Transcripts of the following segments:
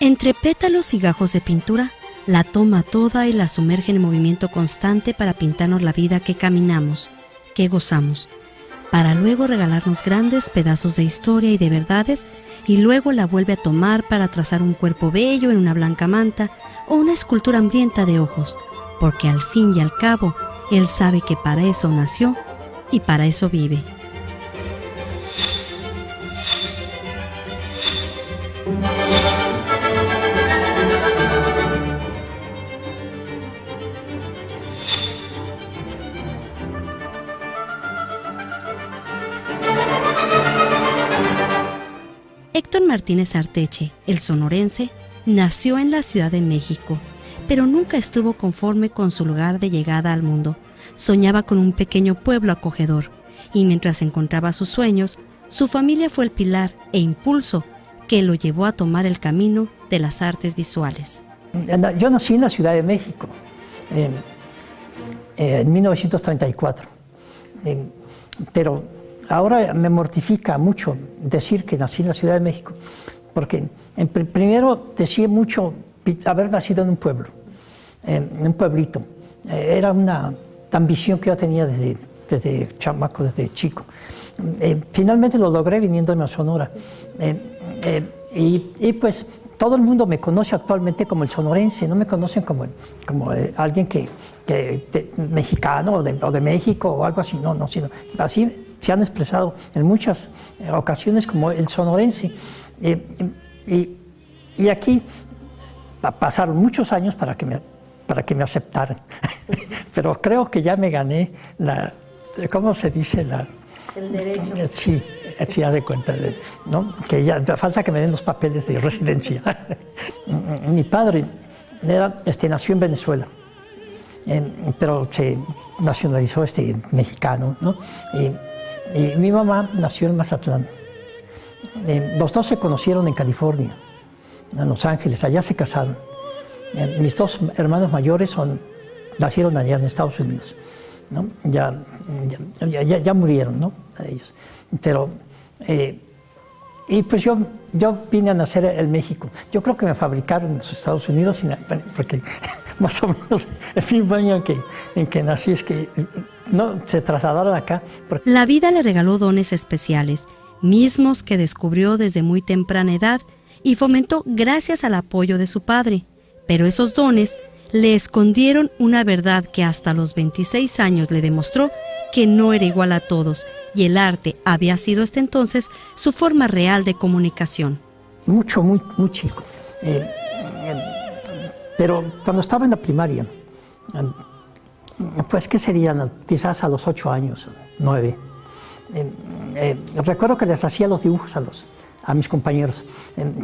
Entre pétalos y gajos de pintura, la toma toda y la sumerge en movimiento constante para pintarnos la vida que caminamos, que gozamos, para luego regalarnos grandes pedazos de historia y de verdades, y luego la vuelve a tomar para trazar un cuerpo bello en una blanca manta o una escultura hambrienta de ojos, porque al fin y al cabo, él sabe que para eso nació y para eso vive. Héctor Martínez Arteche, el sonorense, nació en la Ciudad de México, pero nunca estuvo conforme con su lugar de llegada al mundo. Soñaba con un pequeño pueblo acogedor, y mientras encontraba sus sueños, su familia fue el pilar e impulso que lo llevó a tomar el camino de las artes visuales. Yo nací en la Ciudad de México en 1934, pero ahora me mortifica mucho decir que nací en la Ciudad de México, porque primero decía mucho haber nacido en un pueblo, en un pueblito. Era una ambición que yo tenía desde chamaco, desde chico. Finalmente lo logré viniendo de Sonora. Y pues todo el mundo me conoce actualmente como el sonorense, no me conocen como alguien mexicano o de México o algo así, no, sino así se han expresado en muchas ocasiones como el sonorense. Y aquí pasaron muchos años para que me aceptaran, pero creo que ya me gané ¿cómo se dice? El derecho. Sí, haz de cuenta, ¿no? Que ya falta que me den los papeles de residencia. Mi padre nació en Venezuela, pero se nacionalizó mexicano, ¿no? Y mi mamá nació en Mazatlán. Los dos se conocieron en California, en Los Ángeles, allá se casaron. Mis dos hermanos mayores nacieron allá en Estados Unidos, ¿no? Ya murieron, ¿no? Ellos. Pero, y pues yo vine a nacer en México. Yo creo que me fabricaron en los Estados Unidos, porque más o menos el mismo año en que nací es que no se trasladaron acá. La vida le regaló dones especiales, mismos que descubrió desde muy temprana edad y fomentó gracias al apoyo de su padre. Pero esos dones le escondieron una verdad que hasta los 26 años le demostró que no era igual a todos, y el arte había sido hasta entonces su forma real de comunicación. Muy chico. Pero cuando estaba en la primaria, pues ¿qué serían? Quizás a los 8 años, 9. Recuerdo que les hacía los dibujos a mis compañeros,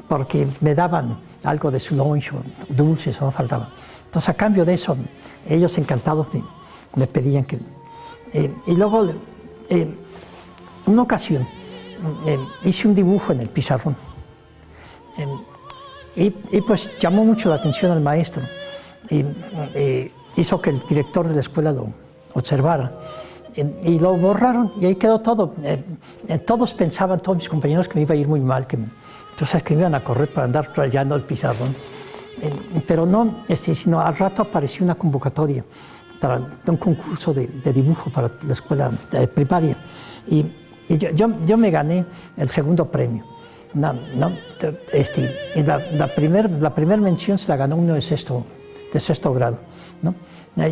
porque me daban algo de su lunch, o dulces, o no faltaba. Entonces, a cambio de eso, ellos encantados me pedían que... y luego, en una ocasión, hice un dibujo en el pizarrón. Y pues llamó mucho la atención al maestro. Hizo que el director de la escuela lo observara. Y lo borraron y ahí quedó todo. Todos pensaban, todos mis compañeros, que me iba a ir muy mal, entonces que me iban a correr para andar rayando el pizarrón. Pero no, sino al rato apareció una convocatoria para un concurso de dibujo para la escuela primaria. Y yo me gané el segundo premio. Y la primer mención se la ganó uno de sexto grado, ¿no?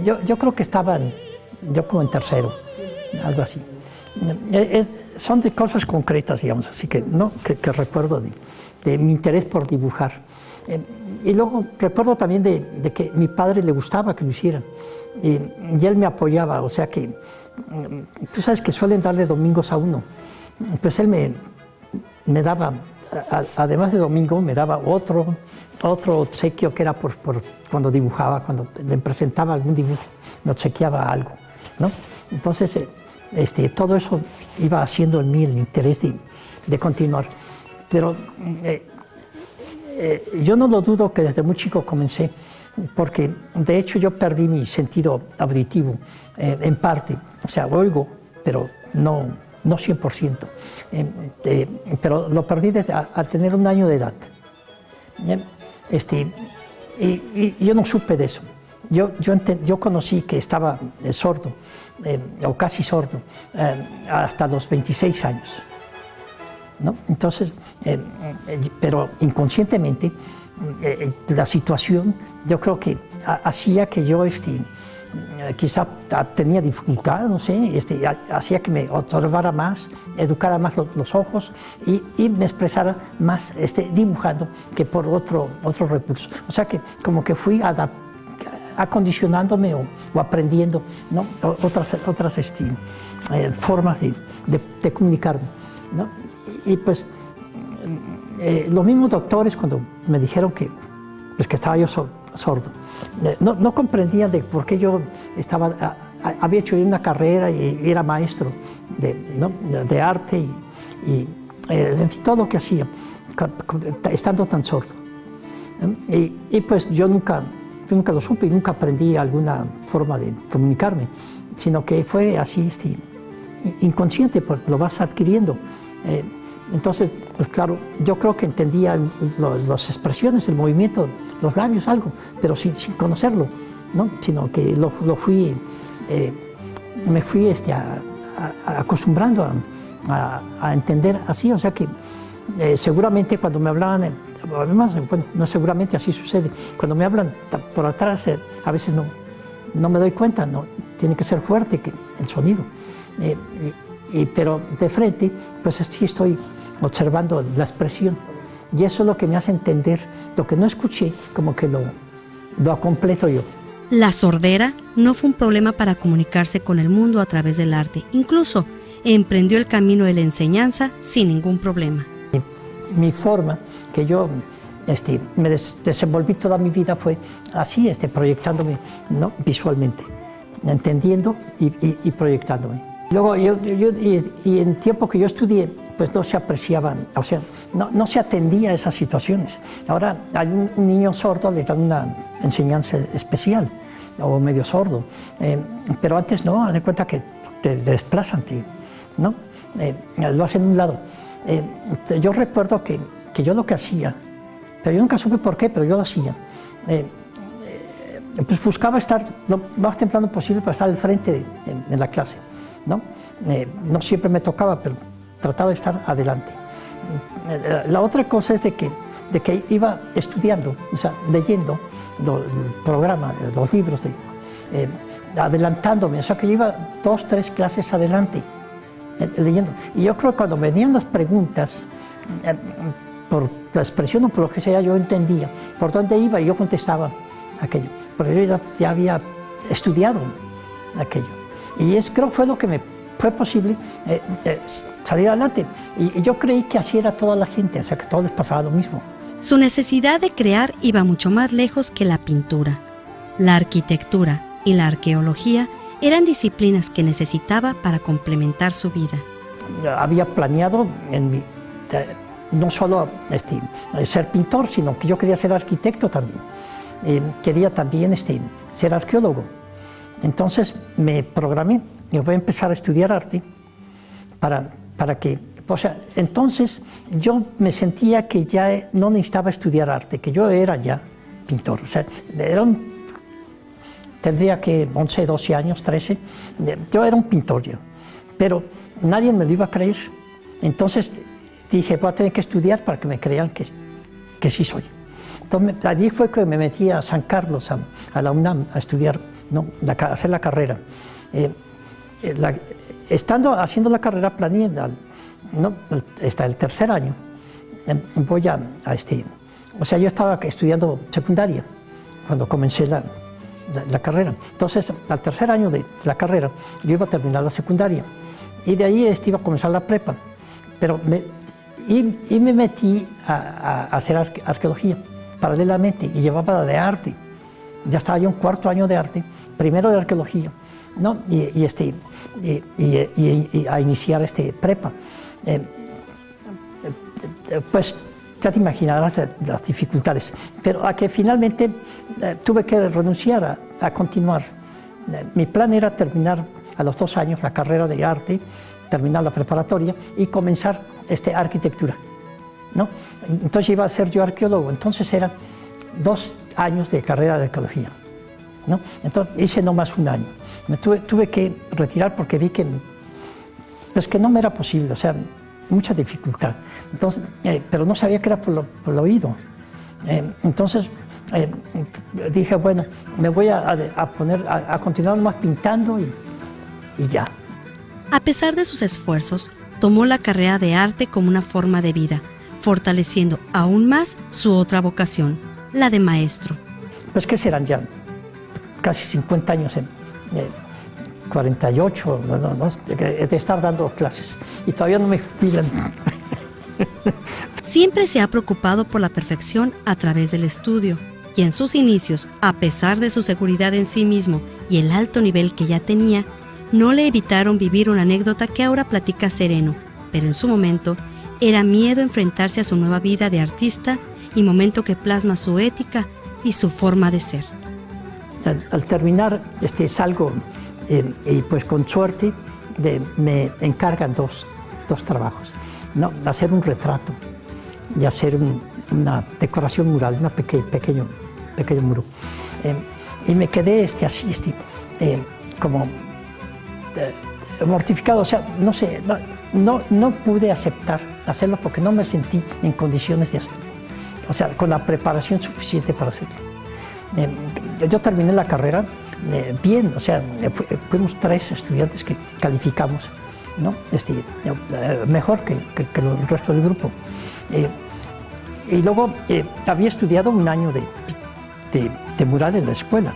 Yo creo que estaba yo como en tercero, algo así. Son de cosas concretas, digamos, así que, ¿no? que recuerdo de mi interés por dibujar. Y luego recuerdo también de que a mi padre le gustaba que lo hicieran, y él me apoyaba, o sea que, tú sabes que suelen darle domingos a uno, pues él me daba, además de domingo, me daba otro obsequio que era por cuando dibujaba, cuando le presentaba algún dibujo, me obsequiaba algo, ¿no? Entonces, todo eso iba haciendo en mí el interés de continuar. Pero yo no lo dudo que desde muy chico comencé, porque de hecho yo perdí mi sentido auditivo en parte. O sea, oigo, pero no 100%. Pero lo perdí al tener 1 año de edad. y yo no supe de eso. Yo conocí que estaba sordo, o casi sordo, hasta los 26 años, ¿no? Entonces, pero inconscientemente, la situación, yo creo que hacía que yo quizá tenía dificultad, no sé, hacía que me observara más, educara más los ojos y me expresara más dibujando que por otro recurso. O sea que como que fui acondicionándome o aprendiendo, ¿no? otras formas de comunicarme, ¿no? Y pues los mismos doctores cuando me dijeron que estaba yo sordo, no comprendían de por qué yo había hecho una carrera y era maestro de arte y en fin, todo lo que hacía, estando tan sordo. Y pues yo nunca lo supe y nunca aprendí alguna forma de comunicarme, sino que fue así inconsciente, porque lo vas adquiriendo. Entonces, pues claro, yo creo que entendía las expresiones, el movimiento, los labios, algo, pero sin conocerlo, ¿no? Sino que me fui acostumbrando a entender así, o sea que seguramente cuando me hablaban, además, bueno, no seguramente así sucede, cuando me hablan por atrás, a veces no me doy cuenta, no, tiene que ser fuerte el sonido. Pero de frente, pues sí estoy observando la expresión y eso es lo que me hace entender lo que no escuché, como que lo completo yo. La sordera no fue un problema para comunicarse con el mundo a través del arte, incluso emprendió el camino de la enseñanza sin ningún problema. Mi forma que yo me desenvolví toda mi vida fue así, proyectándome, ¿no? Visualmente, entendiendo y proyectándome. Luego, y en tiempo que yo estudié, pues no se apreciaban, o sea, no se atendía a esas situaciones. Ahora hay un niño sordo, le dan una enseñanza especial, o medio sordo, pero antes no, haz de cuenta que te desplazan, ¿no? Lo hacen a un lado. Yo recuerdo que yo lo que hacía, pero yo nunca supe por qué, pero yo lo hacía. Pues buscaba estar lo más temprano posible para estar al frente en la clase, ¿no? No siempre me tocaba, pero trataba de estar adelante. La otra cosa es de que iba estudiando, o sea, leyendo el programa, los libros, adelantándome, o sea que yo iba 2, 3 clases adelante, leyendo. Y yo creo que cuando venían las preguntas, por la expresión o por lo que sea, yo entendía por dónde iba y yo contestaba aquello, porque yo ya había estudiado aquello. Y creo que fue lo que me fue posible salir adelante. Y yo creí que así era toda la gente, o sea que a todos les pasaba lo mismo. Su necesidad de crear iba mucho más lejos que la pintura. La arquitectura y la arqueología eran disciplinas que necesitaba para complementar su vida. Había planeado no solo ser pintor, sino que yo quería ser arquitecto también. Quería también ser arqueólogo. Entonces me programé y voy a empezar a estudiar arte para que, o sea, entonces yo me sentía que ya no necesitaba estudiar arte, que yo era ya pintor. O sea, tendría que 11, 12 años, 13, yo era un pintor ya, pero nadie me lo iba a creer. Entonces dije, voy a tener que estudiar para que me crean que sí soy. Entonces allí fue que me metí a San Carlos, a la UNAM, a estudiar, ¿no? Hacer la carrera. Haciendo la carrera planeé, ¿no? Hasta el tercer año, voy o sea, yo estaba estudiando secundaria cuando comencé la carrera. Entonces, al tercer año de la carrera, yo iba a terminar la secundaria y de ahí iba a comenzar la prepa. Pero me metí a hacer arqueología paralelamente y llevaba la de arte. Ya estaba yo en cuarto año de arte, primero de arqueología, ¿no? y a iniciar prepa. Pues ya te imaginarás las dificultades, pero a que finalmente tuve que renunciar a continuar. Mi plan era terminar a los 2 años la carrera de arte, terminar la preparatoria y comenzar arquitectura, ¿no? Entonces iba a ser yo arqueólogo, entonces era 2 años de carrera de ecología, ¿no? Entonces hice nomás 1 año. Me tuve que retirar porque vi que, pues, que no me era posible, o sea, mucha dificultad. Entonces, pero no sabía que era por el oído. Entonces dije, bueno, me voy a continuar más pintando y ya. A pesar de sus esfuerzos, tomó la carrera de arte como una forma de vida, fortaleciendo aún más su otra vocación, la de maestro. Pues que serán ya casi 50 años, 48, de estar dando clases y todavía no me jubilan. Siempre se ha preocupado por la perfección a través del estudio y en sus inicios, a pesar de su seguridad en sí mismo y el alto nivel que ya tenía, no le evitaron vivir una anécdota que ahora platica sereno, pero en su momento era miedo enfrentarse a su nueva vida de artista y momento que plasma su ética y su forma de ser. Al terminar salgo y pues con suerte me encargan dos trabajos, ¿no? Hacer un retrato y hacer una decoración mural, un pequeño muro. Y me quedé así, como mortificado, o sea, no sé, no pude aceptar hacerlo porque no me sentí en condiciones de hacerlo, o sea, con la preparación suficiente para hacerlo. Yo terminé la carrera bien, o sea, fuimos 3 estudiantes que calificamos, ¿no? Mejor que el resto del grupo. Y luego había estudiado 1 año de mural en la escuela.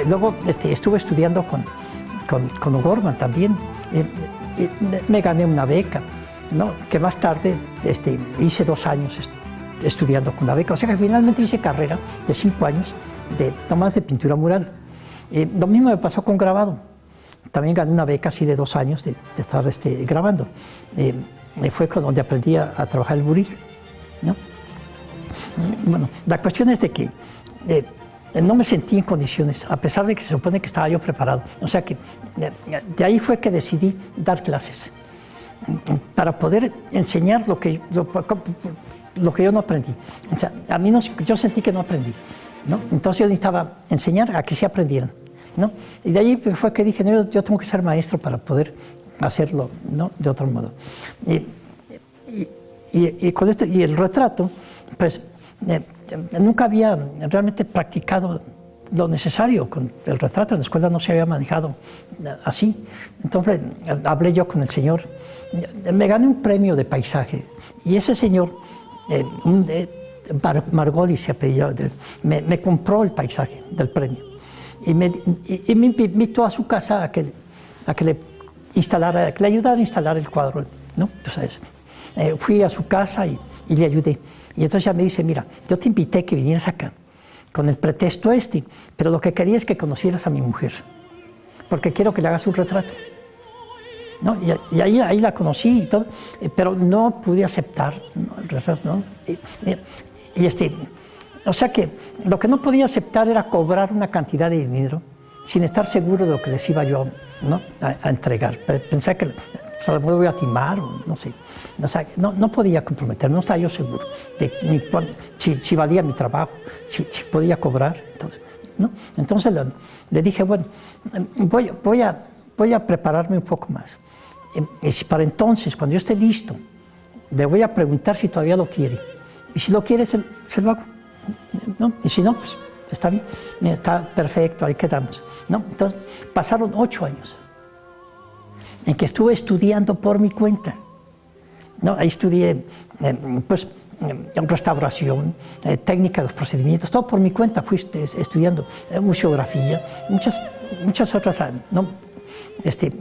Luego estuve estudiando con O'Gorman también. Me gané una beca, ¿no? Que más tarde hice 2 años estudiando con la beca. O sea que finalmente hice carrera de 5 años nomás de pintura mural. Lo mismo me pasó con grabado. También gané una beca así de 2 años de estar grabando. Fue donde aprendí a trabajar el buril, ¿no? Bueno, la cuestión es de que no me sentí en condiciones, a pesar de que se supone que estaba yo preparado. O sea que de ahí fue que decidí dar clases para poder enseñar lo que yo no aprendí. O sea, yo sentí que no aprendí, ¿no? Entonces yo necesitaba enseñar a que sí aprendieran, ¿no? Y de ahí fue que dije, no, yo tengo que ser maestro para poder hacerlo, ¿no? De otro modo. Y con y el retrato, pues nunca había realmente practicado lo necesario con el retrato. En la escuela no se había manejado así. Entonces hablé yo con el señor, me gané un premio de paisaje y ese señor, Margoli se apellidaba, me compró el paisaje del premio y me invitó a su casa a que le instalara, que le ayudara a instalar el cuadro, ¿no? Entonces, fui a su casa y le ayudé. Y entonces ella me dice, mira, yo te invité que vinieras acá con el pretexto pero lo que quería es que conocieras a mi mujer, porque quiero que le hagas un retrato, ¿no? Y ahí la conocí y todo, pero no pude aceptar, ¿no? El retrato, ¿no? O sea que lo que no podía aceptar era cobrar una cantidad de dinero sin estar seguro de lo que les iba yo, ¿no? a entregar. Pensé que me voy a timar, o no sé. O sea, no podía comprometerme, no estaba yo seguro de si valía mi trabajo, si podía cobrar. Entonces le dije, bueno, voy a prepararme un poco más. Y si para entonces, cuando yo esté listo, le voy a preguntar si todavía lo quiere. Y si lo quiere, se lo hago, ¿no? Y si no, pues está bien, está perfecto, ahí quedamos, ¿no? Entonces pasaron 8 años en que estuve estudiando por mi cuenta, ¿no? Ahí estudié restauración, técnica de los procedimientos, todo por mi cuenta. Fui estudiando museografía, muchas otras, ¿no?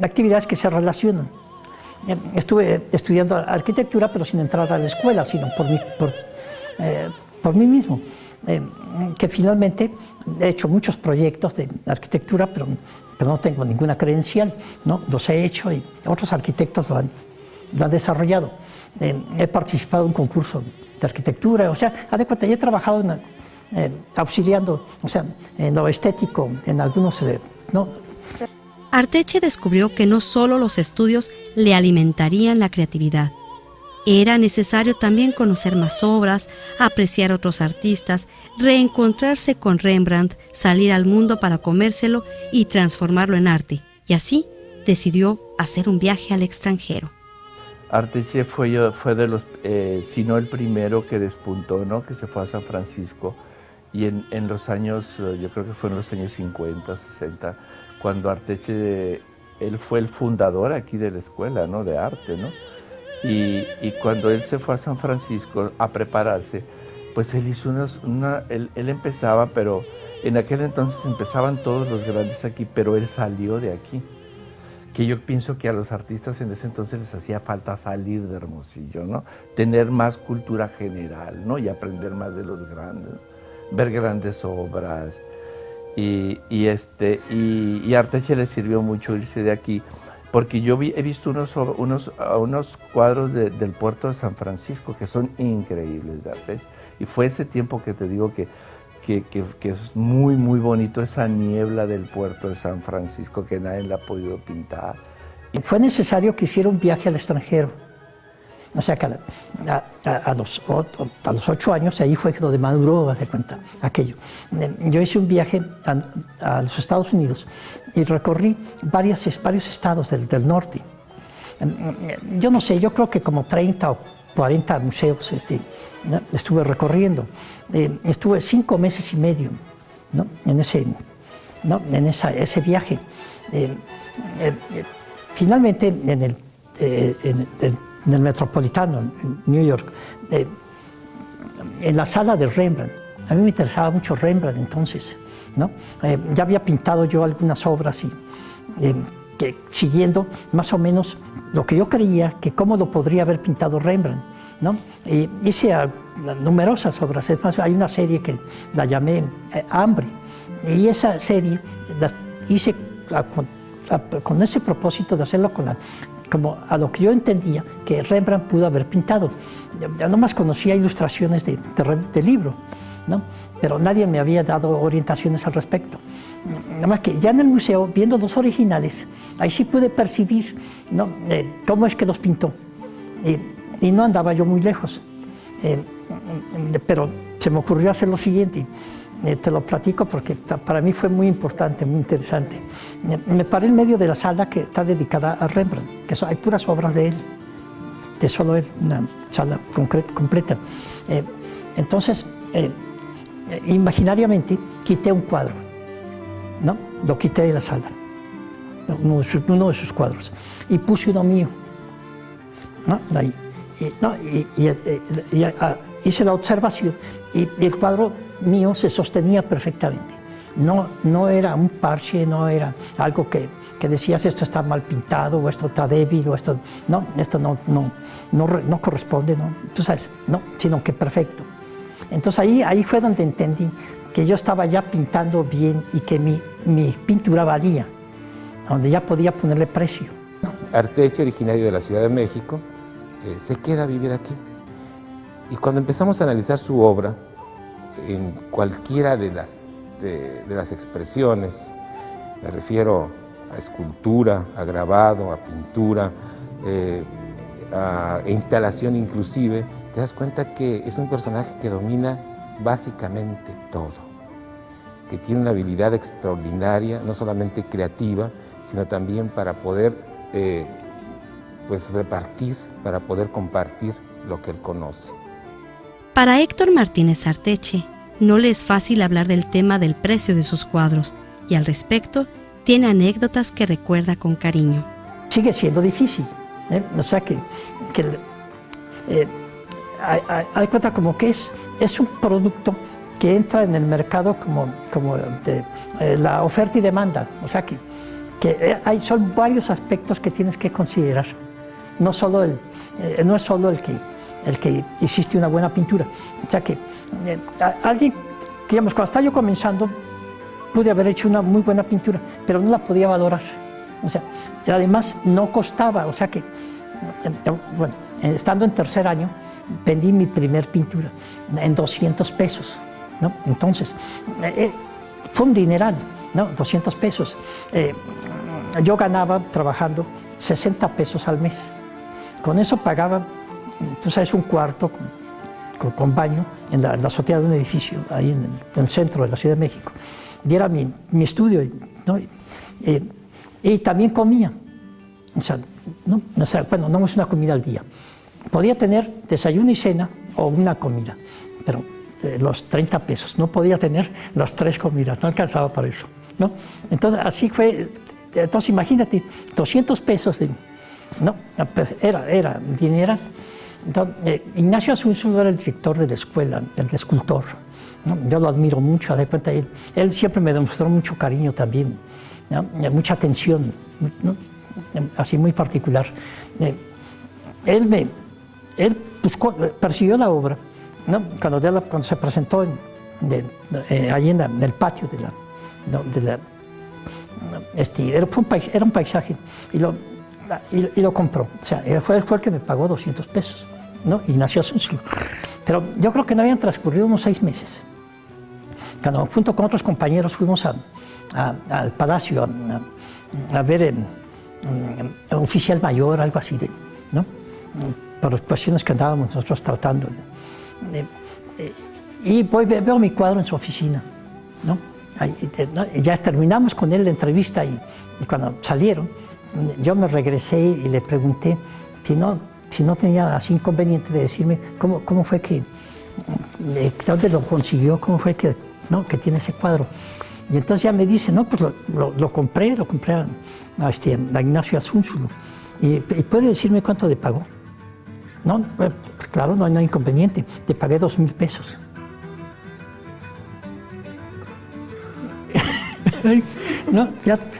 Actividades que se relacionan. Estuve estudiando arquitectura, pero sin entrar a la escuela, sino por mí mismo. Que finalmente he hecho muchos proyectos de arquitectura, pero no tengo ninguna credencial, ¿no? Los he hecho y otros arquitectos lo han desarrollado. He participado en un concurso de arquitectura, o sea, haz de cuenta, he trabajado auxiliando, o sea, en lo estético, en algunos, ¿no? Arteche descubrió que no solo los estudios le alimentarían la creatividad, Era necesario también conocer más obras, apreciar a otros artistas, reencontrarse con Rembrandt, salir al mundo para comérselo y transformarlo en arte. Y así decidió hacer un viaje al extranjero. Arteche fue de los, si no el primero que despuntó, ¿no? Que se fue a San Francisco. Y en los años, yo creo que fue en los años 50, 60, cuando Arteche, él fue el fundador aquí de la escuela, ¿no? De arte, ¿no? Y cuando él se fue a San Francisco a prepararse, pues él hizo él empezaba, pero en aquel entonces empezaban todos los grandes aquí, pero él salió de aquí. Que yo pienso que a los artistas en ese entonces les hacía falta salir de Hermosillo, ¿no? Tener más cultura general, ¿no? Y aprender más de los grandes, ver grandes obras. Y a Arteche le sirvió mucho irse de aquí, porque yo he visto unos cuadros del puerto de San Francisco que son increíbles de Arteche. Y fue ese tiempo que te digo que es muy, muy bonito, esa niebla del puerto de San Francisco que nadie la ha podido pintar. Fue necesario que hiciera un viaje al extranjero. O sea que a los 8 años, ahí fue donde maduró, haz de cuenta, aquello. Yo hice un viaje a los Estados Unidos y recorrí varios estados del norte. Yo no sé, yo creo que como 30 o 40 museos estuve recorriendo. Estuve 5 meses y medio, ¿no? en ese viaje. Finalmente, en el Metropolitano, en New York, en la sala de Rembrandt. A mí me interesaba mucho Rembrandt entonces, ¿no? Ya había pintado yo algunas obras siguiendo más o menos lo que yo creía que cómo lo podría haber pintado Rembrandt, ¿no? Hice numerosas obras. Es más, hay una serie que la llamé Hambre, y esa serie la hice con ese propósito de hacerlo como a lo que yo entendía que Rembrandt pudo haber pintado. Yo nomás conocía ilustraciones de libro, ¿no? Pero nadie me había dado orientaciones al respecto. Nada más que ya en el museo, viendo los originales, ahí sí pude percibir, ¿no? Cómo es que los pintó. Y no andaba yo muy lejos. Pero se me ocurrió hacer lo siguiente. Te lo platico porque para mí fue muy importante, muy interesante. Me paré en medio de la sala que está dedicada a Rembrandt, que hay puras obras de él, de solo él, una sala completa. Entonces, imaginariamente, quité un cuadro, ¿no? Lo quité de la sala, uno de sus cuadros, y puse uno mío, ¿no? Ahí. Hice la observación y el cuadro mío se sostenía perfectamente. No era un parche, no era algo que decías esto está mal pintado o esto está débil o esto no corresponde, ¿no? Tú sabes, no, sino que perfecto. Entonces ahí fue donde entendí que yo estaba ya pintando bien y que mi pintura valía, donde ya podía ponerle precio. Arteche, originario de la Ciudad de México, se queda a vivir aquí. Y cuando empezamos a analizar su obra, en cualquiera de las expresiones, me refiero a escultura, a grabado, a pintura, a instalación inclusive, te das cuenta que es un personaje que domina básicamente todo, que tiene una habilidad extraordinaria, no solamente creativa, sino también para poder repartir, para poder compartir lo que él conoce. Para Héctor Martínez Arteche, no le es fácil hablar del tema del precio de sus cuadros y al respecto tiene anécdotas que recuerda con cariño. Sigue siendo difícil, o sea hay cuenta como que es un producto que entra en el mercado como de la oferta y demanda, o sea que son varios aspectos que tienes que considerar, no es solo el que hiciste una buena pintura. O sea que alguien, digamos, cuando estaba yo comenzando, pude haber hecho una muy buena pintura, pero no la podía valorar. O sea, y además no costaba, o sea que, bueno, estando en tercer año, vendí mi primer pintura en 200 pesos, ¿no? Entonces, fue un dineral, ¿no? 200 pesos. Yo ganaba trabajando 60 pesos al mes. Con eso pagaba tú sabes, un cuarto con baño en la azotea de un edificio, ahí en el centro de la Ciudad de México. Y era mi estudio, ¿no? Y también comía. O sea, bueno, no es una comida al día. Podía tener desayuno y cena o una comida, pero los 30 pesos. No podía tener las 3 comidas, no alcanzaba para eso, ¿no? Entonces, así fue. Entonces, imagínate, 200 pesos, ¿no? Pues era dinero. Entonces, Ignacio Asunción era el director de la escuela, el escultor, ¿no? Yo lo admiro mucho, de cuenta, él siempre me demostró mucho cariño también, ¿no? Mucha atención, ¿no? Así muy particular. Él buscó, persiguió la obra, ¿no? Cuando se presentó ahí en el patio era un paisaje y lo compró. O sea, fue el que me pagó 200 pesos, ¿no? Ignacio Asunción. Pero yo creo que no habían transcurrido unos 6 meses. Cuando junto con otros compañeros fuimos al palacio a ver oficial mayor, algo así, ¿no? Por las cuestiones que andábamos nosotros tratando. Y veo mi cuadro en su oficina, ¿no? Ya terminamos con él la entrevista y cuando salieron, yo me regresé y le pregunté si no tenía así inconveniente de decirme cómo fue que, dónde lo consiguió, cómo fue que tiene ese cuadro. Y entonces ya me dice, no, pues lo compré a Ignacio Asunción. ¿Y puede decirme cuánto le pagó? No, claro, no hay inconveniente, te pagué 2,000 pesos. ¿No?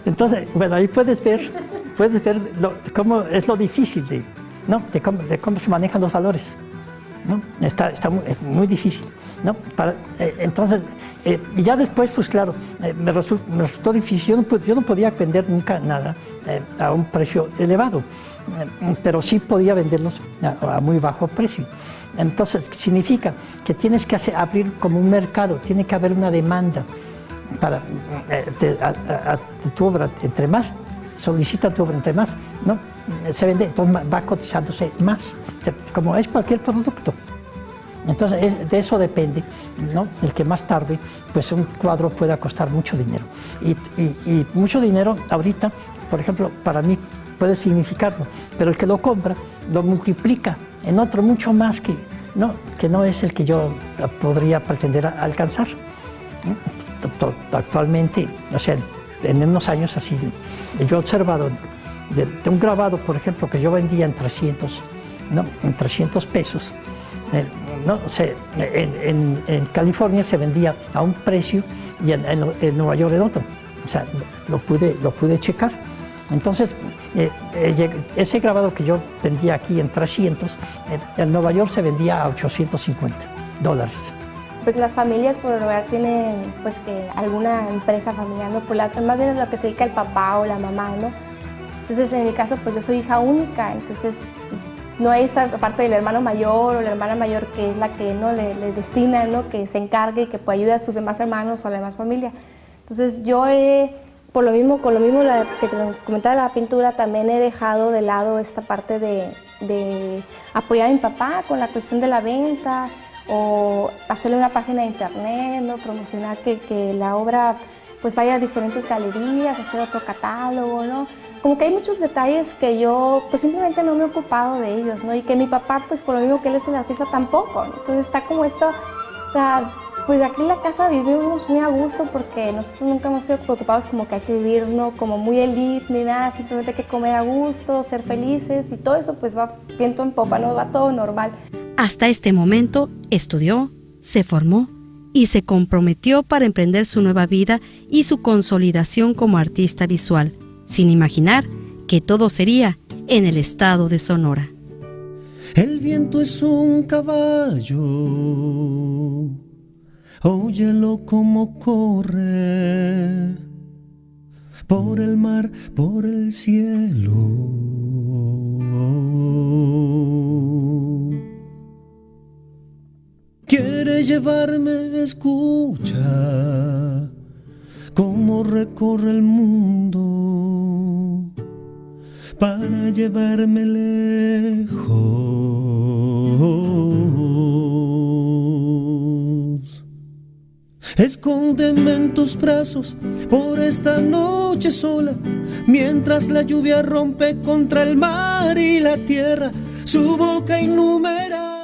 Entonces, bueno, ahí puedes ver cómo es lo difícil de cómo se manejan los valores, ¿no? Es muy difícil, ¿no? Entonces, y ya después, pues claro, me resultó difícil. Yo no podía vender nunca nada a un precio elevado, pero sí podía venderlos a muy bajo precio. Entonces, significa que tienes que abrir como un mercado, tiene que haber una demanda para tu obra. Entre más solicita tu obra, entre más, ¿no? Se vende, entonces va cotizándose más, como es cualquier producto. Entonces, de eso depende, ¿no? El que más tarde, pues un cuadro pueda costar mucho dinero. Y mucho dinero ahorita, por ejemplo, para mí puede significarlo, pero el que lo compra lo multiplica en otro mucho más que no es el que yo podría pretender alcanzar. Actualmente, o sea, en unos años así, yo he observado de un grabado, por ejemplo, que yo vendía en 300 pesos. En California se vendía a un precio y en Nueva York en otro. O sea, lo pude checar. Entonces, ese grabado que yo vendía aquí en 300, en Nueva York se vendía a $850. Pues las familias por lo general tienen pues que alguna empresa familiar, ¿no? Más bien es lo que se dedica el papá o la mamá, ¿no? Entonces en mi caso pues yo soy hija única, entonces no hay esta parte del hermano mayor o la hermana mayor que es la que no le destina, ¿no? Que se encargue y que pueda ayudar a sus demás hermanos o a la demás familia. Entonces yo con lo mismo que te comentaba de la pintura, también he dejado de lado esta parte de apoyar a mi papá con la cuestión de la venta, o hacerle una página de internet, ¿no? Promocionar que la obra pues vaya a diferentes galerías, hacer otro catálogo, ¿no? Como que hay muchos detalles que yo pues simplemente no me he ocupado de ellos, ¿no? Y que mi papá pues por lo mismo que él es el artista tampoco, ¿no? Entonces está como esto, o sea, pues aquí en la casa vivimos muy a gusto porque nosotros nunca hemos sido preocupados como que hay que vivir, ¿no? Como muy elite ni nada, simplemente hay que comer a gusto, ser felices y todo eso pues va viento en popa, ¿no? Va todo normal. Hasta este momento estudió, se formó y se comprometió para emprender su nueva vida y su consolidación como artista visual, sin imaginar que todo sería en el estado de Sonora. El viento es un caballo, óyelo como corre, por el mar, por el cielo. Quiere llevarme, escucha, cómo recorre el mundo, para llevarme lejos. Escóndeme en tus brazos por esta noche sola, mientras la lluvia rompe contra el mar y la tierra, su boca innumerable.